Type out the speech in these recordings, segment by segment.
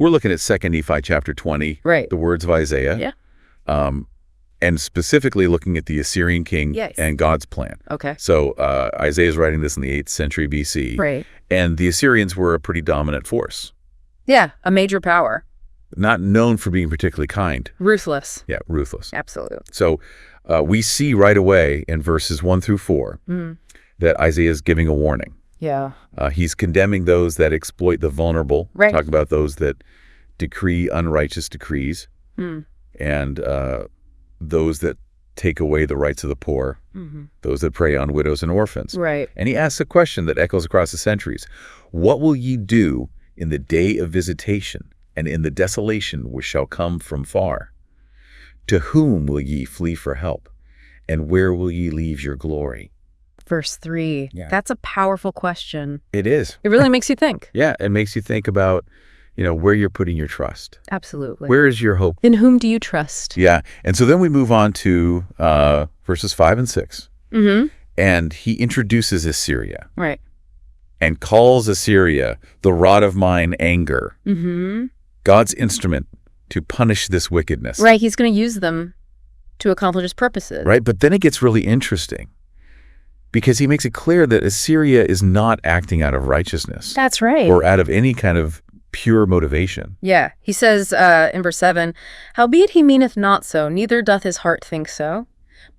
we're looking at 2 Nephi chapter 20, Right. the words of Isaiah. Yeah. And specifically looking at the Assyrian king Yes. and God's plan. Okay. So Isaiah is writing this in the 8th century BC. Right. And the Assyrians were a pretty dominant force. Yeah, a major power. Not known for being particularly kind. Ruthless. Yeah, ruthless. Absolutely. So we see right away in verses 1 through 4 that Isaiah is giving a warning. Yeah. He's condemning those that exploit the vulnerable. Right. Talk about those that decree unrighteous decrees. And those that take away the rights of the poor, those that prey on widows and orphans. Right. And he asks a question that echoes across the centuries. What will ye do in the day of visitation and in the desolation which shall come from far? To whom will ye flee for help? And where will ye leave your glory? Verse 3. Yeah. That's a powerful question. It is. It really makes you think. Yeah, it makes you think about, where you're putting your trust. Absolutely. Where is your hope? In whom do you trust? Yeah. And so then we move on to verses 5 and 6. And he introduces Assyria. Right. And calls Assyria the rod of mine anger. God's instrument to punish this wickedness. Right. He's going to use them to accomplish his purposes. Right. But then it gets really interesting because he makes it clear that Assyria is not acting out of righteousness. That's right. Or out of any kind of pure motivation. Yeah. He says in verse 7, howbeit he meaneth not so, neither doth his heart think so.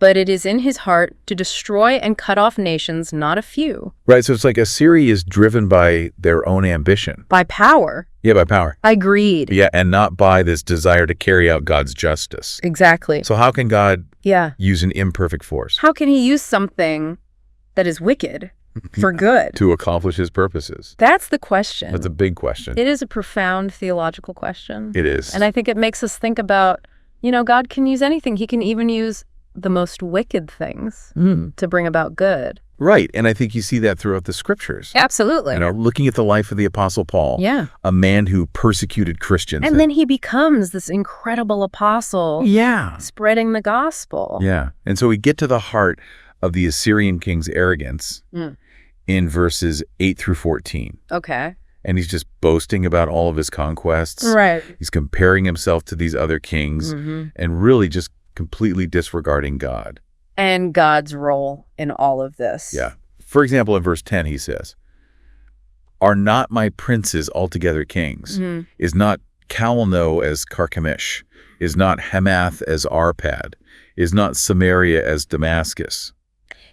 But it is in his heart to destroy and cut off nations, not a few. Right. So it's like Assyria is driven by their own ambition. By power. Yeah, by power. By greed. Yeah, and not by this desire to carry out God's justice. Exactly. So how can God use an imperfect force? How can he use something that is wicked for good? To accomplish his purposes. That's the question. That's a big question. It is a profound theological question. It is. And I think it makes us think about, God can use anything. He can even use the most wicked things to bring about good. Right. And I think you see that throughout the scriptures. Absolutely. Looking at the life of the Apostle Paul. Yeah. A man who persecuted Christians. And then he becomes this incredible apostle. Yeah. Spreading the gospel. Yeah. And so we get to the heart of the Assyrian king's arrogance in verses 8 through 14. Okay. And he's just boasting about all of his conquests. Right. He's comparing himself to these other kings and really just completely disregarding God. And God's role in all of this. Yeah. For example, in verse 10, he says, are not my princes altogether kings? Is not Calno as Carchemish? Is not Hamath as Arpad? Is not Samaria as Damascus?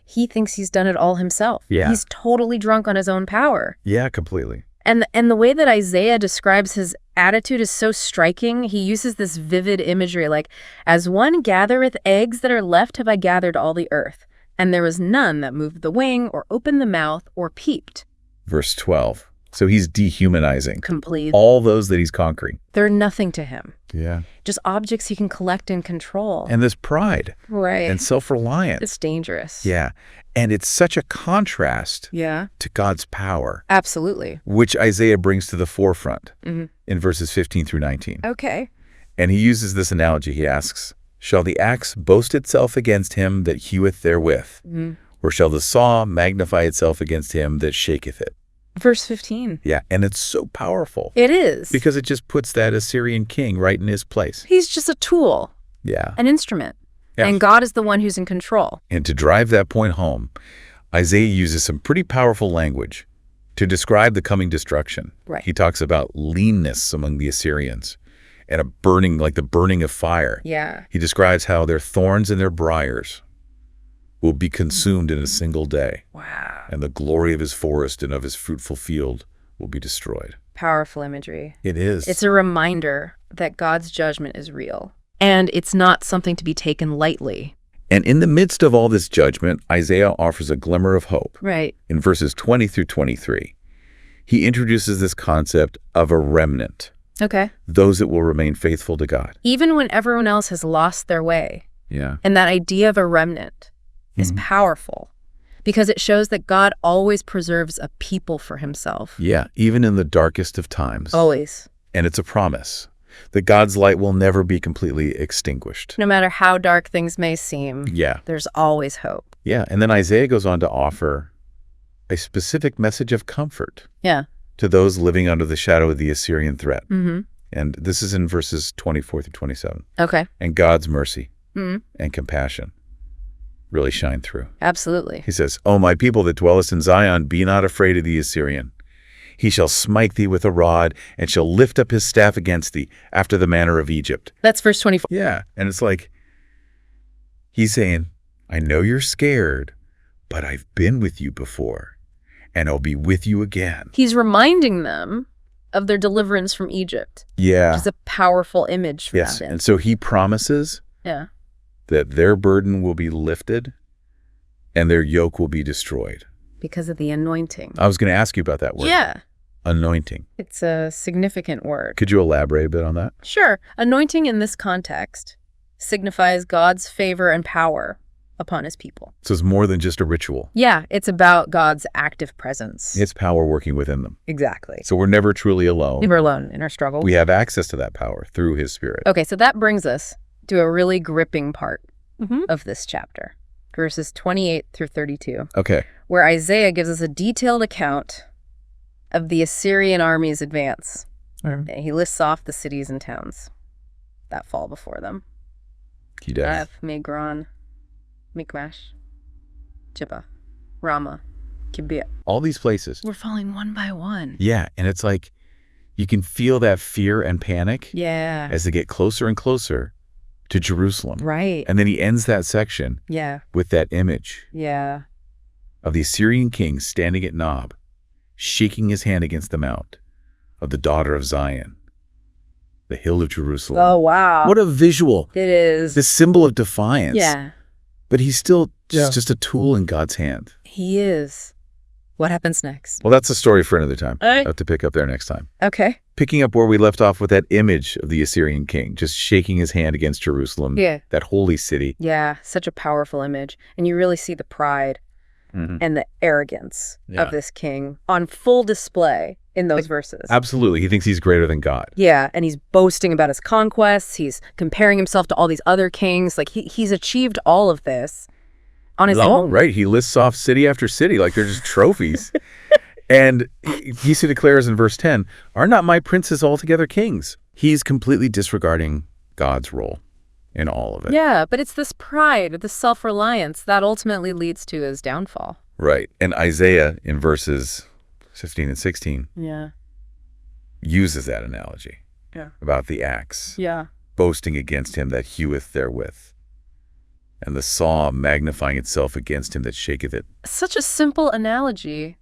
He thinks he's done it all himself. Yeah. He's totally drunk on his own power. Yeah, completely. And the way that Isaiah describes his attitude is so striking. He uses this vivid imagery like, as one gathereth eggs that are left have I gathered all the earth, and there was none that moved the wing or opened the mouth or peeped. Verse 12. So he's dehumanizing Complete. all those that he's conquering. They're nothing to him. Yeah. Just objects he can collect and control. And this pride. Right. And self-reliance. It's dangerous. Yeah. And it's such a contrast Yeah. to God's power. Absolutely. Which Isaiah brings to the forefront in verses 15 through 19. Okay. And he uses this analogy. He asks, shall the axe boast itself against him that heweth therewith? Or shall the saw magnify itself against him that shaketh it? Verse 15. Yeah, and it's so powerful. It is. Because it just puts that Assyrian king right in his place. He's just a tool. Yeah. An instrument. Yeah. And God is the one who's in control. And to drive that point home, Isaiah uses some pretty powerful language to describe the coming destruction. Right. He talks about leanness among the Assyrians and a burning, like the burning of fire. Yeah. He describes how their thorns and their briars will be consumed in a single day. Wow. And the glory of his forest and of his fruitful field will be destroyed. Powerful imagery. It is. It's a reminder that God's judgment is real. And it's not something to be taken lightly. And in the midst of all this judgment, Isaiah offers a glimmer of hope. Right. In verses 20 through 23, he introduces this concept of a remnant. Okay. Those that will remain faithful to God. Even when everyone else has lost their way. Yeah. And that idea of a remnant is powerful because it shows that God always preserves a people for himself. Yeah, even in the darkest of times. Always. And it's a promise that God's light will never be completely extinguished. No matter how dark things may seem, Yeah. there's always hope. Yeah, and then Isaiah goes on to offer a specific message of comfort Yeah. to those living under the shadow of the Assyrian threat. And this is in verses 24 through 27. Okay. And God's mercy Mm, and compassion really shine through. absolutely. He says, O my people that dwellest in Zion, be not afraid of the Assyrian. He shall smite thee with a rod, and shall lift up his staff against thee, after the manner of Egypt. That's verse 24. Yeah, and it's like, he's saying, I know you're scared, but I've been with you before, and I'll be with you again. He's reminding them of their deliverance from Egypt, Yeah. which is a powerful image for Yes, them. and so he promises Yeah. that their burden will be lifted and their yoke will be destroyed. Because of the anointing. I was going to ask you about that word. Yeah. Anointing. It's a significant word. Could you elaborate a bit on that? Sure. Anointing in this context signifies God's favor and power upon his people. So it's more than just a ritual. Yeah, it's about God's active presence. It's power working within them. Exactly. So we're never truly alone. We're alone in our struggle. We have access to that power through his spirit. Okay, so that brings us to a really gripping part of this chapter, verses 28 through 32, Okay. where Isaiah gives us a detailed account of the Assyrian army's advance. He lists off the cities and towns that fall before them. He does. Gath, Migron, Mikmash, Jibba, Ramah, Gibeah. All these places. We're falling one by one. Yeah, and it's like you can feel that fear and panic Yeah. as they get closer and closer to Jerusalem. Right. And then he ends that section Yeah. with that image Yeah. of the Assyrian king standing at Nob, shaking his hand against the mount of the daughter of Zion, the hill of Jerusalem. Oh, wow. What a visual. It is. This symbol of defiance. Yeah. But he's still just a tool in God's hand. He is. What happens next? Well, that's a story for another time. All right. I'll have to pick up there next time. Okay. Picking up where we left off with that image of the Assyrian king, just shaking his hand against Jerusalem, Yeah. that holy city. Yeah. Such a powerful image. And you really see the pride and the arrogance Yeah. of this king on full display in those verses. Absolutely. He thinks he's greater than God. Yeah, and he's boasting about his conquests. He's comparing himself to all these other kings. Like, he's achieved all of this on his own. Right. He lists off city after city like they're just trophies. And he declares in verse 10, are not my princes altogether kings? He's completely disregarding God's role in all of it. Yeah, but it's this pride, this self-reliance that ultimately leads to his downfall. Right. And Isaiah in verses 15 and 16 Yeah. uses that analogy Yeah. about the axe Yeah. boasting against him that heweth therewith, and the saw magnifying itself against him that shaketh it. Such a simple analogy,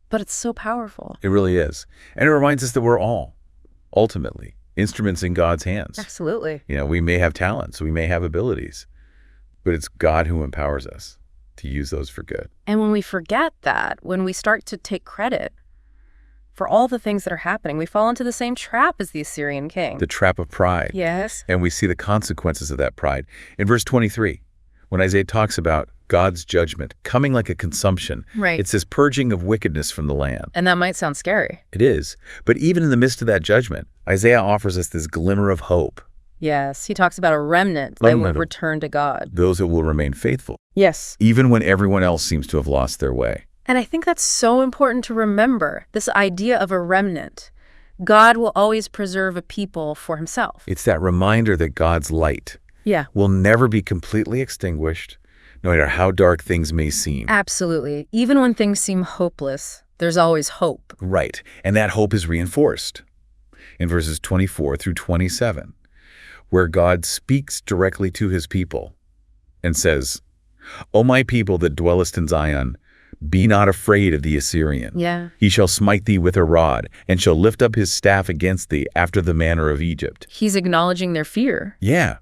but it's so powerful. It really is. And it reminds us that we're all, ultimately, instruments in God's hands. Absolutely. You know, we may have talents, we may have abilities, but it's God who empowers us to use those for good. And when we forget that, when we start to take credit for all the things that are happening, we fall into the same trap as the Assyrian king. The trap of pride. Yes. And we see the consequences of that pride. In verse 23, when Isaiah talks about God's judgment coming like a consumption, Right. it's this purging of wickedness from the land. And that might sound scary. It is. But even in the midst of that judgment, Isaiah offers us this glimmer of hope, Yes. He talks about a remnant that will return to God. those that will remain faithful, Yes. even when everyone else seems to have lost their way. And I think that's so important to remember, this idea of a remnant. God will always preserve a people for himself. It's that reminder that God's light Yeah. will never be completely extinguished, no matter how dark things may seem. Absolutely. Even when things seem hopeless, there's always hope. Right. And that hope is reinforced in verses 24 through 27, where God speaks directly to his people and says, O my people that dwellest in Zion, be not afraid of the Assyrian. Yeah. He shall smite thee with a rod, and shall lift up his staff against thee after the manner of Egypt. He's acknowledging their fear. Yeah,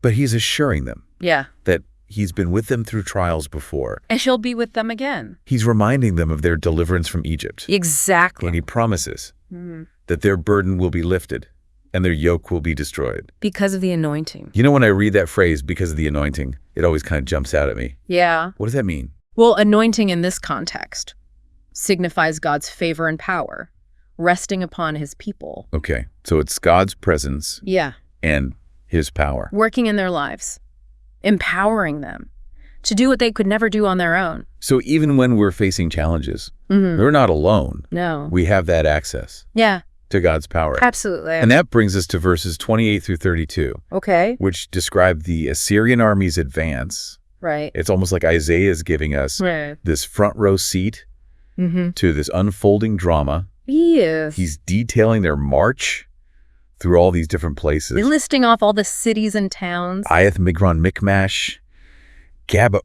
but he's assuring them Yeah. that he's been with them through trials before. And she'll be with them again. He's reminding them of their deliverance from Egypt. Exactly. And he promises that their burden will be lifted and their yoke will be destroyed. Because of the anointing. You know, when I read that phrase, because of the anointing, it always kind of jumps out at me. Yeah. What does that mean? Well, anointing in this context signifies God's favor and power resting upon his people. Okay, so it's God's presence Yeah. and his power. Working in their lives, empowering them to do what they could never do on their own. So even when we're facing challenges, we're not alone. No. We have that access. Yeah. to God's power. Absolutely. And that brings us to verses 28 through 32, Okay. which describe the Assyrian army's advance. Right. It's almost like Isaiah is giving us Right. this front row seat to this unfolding drama. Yes. He's detailing their march through all these different places. listing off all the cities and towns. Iath, Migron, Michmash,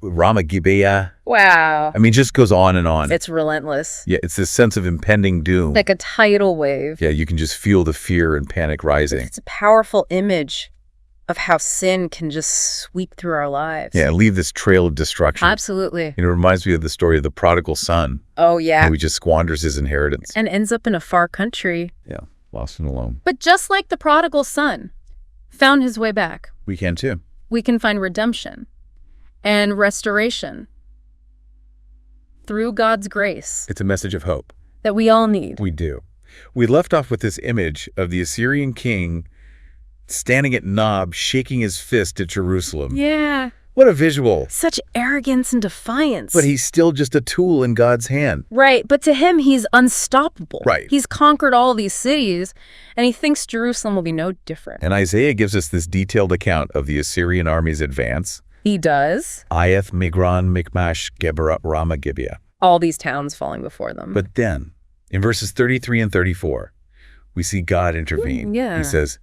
Ramah, Gibeah. Wow. I mean, just goes on and on. It's relentless. Yeah, it's this sense of impending doom. Like a tidal wave. Yeah, you can just feel the fear and panic rising. It's a powerful image of how sin can just sweep through our lives. Yeah, leave this trail of destruction. Absolutely. It reminds me of the story of the prodigal son, Oh, yeah. who just squanders his inheritance. And ends up in a far country. Yeah, lost and alone. But just like the prodigal son found his way back, We can too. we can find redemption and restoration through God's grace It's a message of hope. that we all need. We do. We left off with this image of the Assyrian king standing at Nob, shaking his fist at Jerusalem. Yeah. What a visual. Such arrogance and defiance. But he's still just a tool in God's hand. Right, but to him, he's unstoppable. Right. He's conquered all these cities, and he thinks Jerusalem will be no different. And Isaiah gives us this detailed account of the Assyrian army's advance. He does. Iath, Migron, Michmash, Geberah, Ramah, Gibeah. All these towns falling before them. But then, in verses 33 and 34, we see God intervene. Yeah. He says,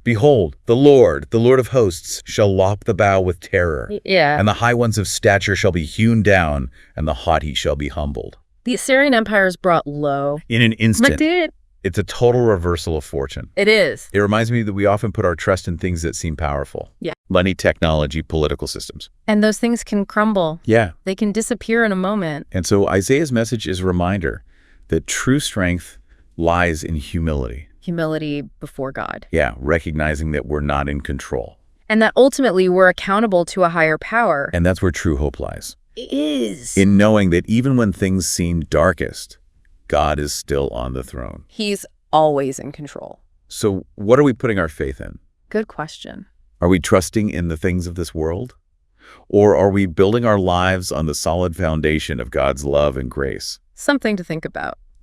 "Behold, the Lord of hosts, shall lop the bough with terror, Yeah. and the high ones of stature shall be hewn down, and the haughty shall be humbled." The Assyrian Empire is brought low. In an instant, But dude, it's a total reversal of fortune. it is. It reminds me that we often put our trust in things that seem powerful. Yeah. Money, technology, political systems. And those things can crumble. Yeah. They can disappear in a moment. And so Isaiah's message is a reminder that true strength lies in humility. Humility before God. Yeah, recognizing that we're not in control. And that ultimately we're accountable to a higher power. And that's where true hope lies. It is. In knowing that even when things seem darkest, God is still on the throne. He's always in control. So what are we putting our faith in? Good question. Are we trusting in the things of this world? Or are we building our lives on the solid foundation of God's love and grace? Something to think about.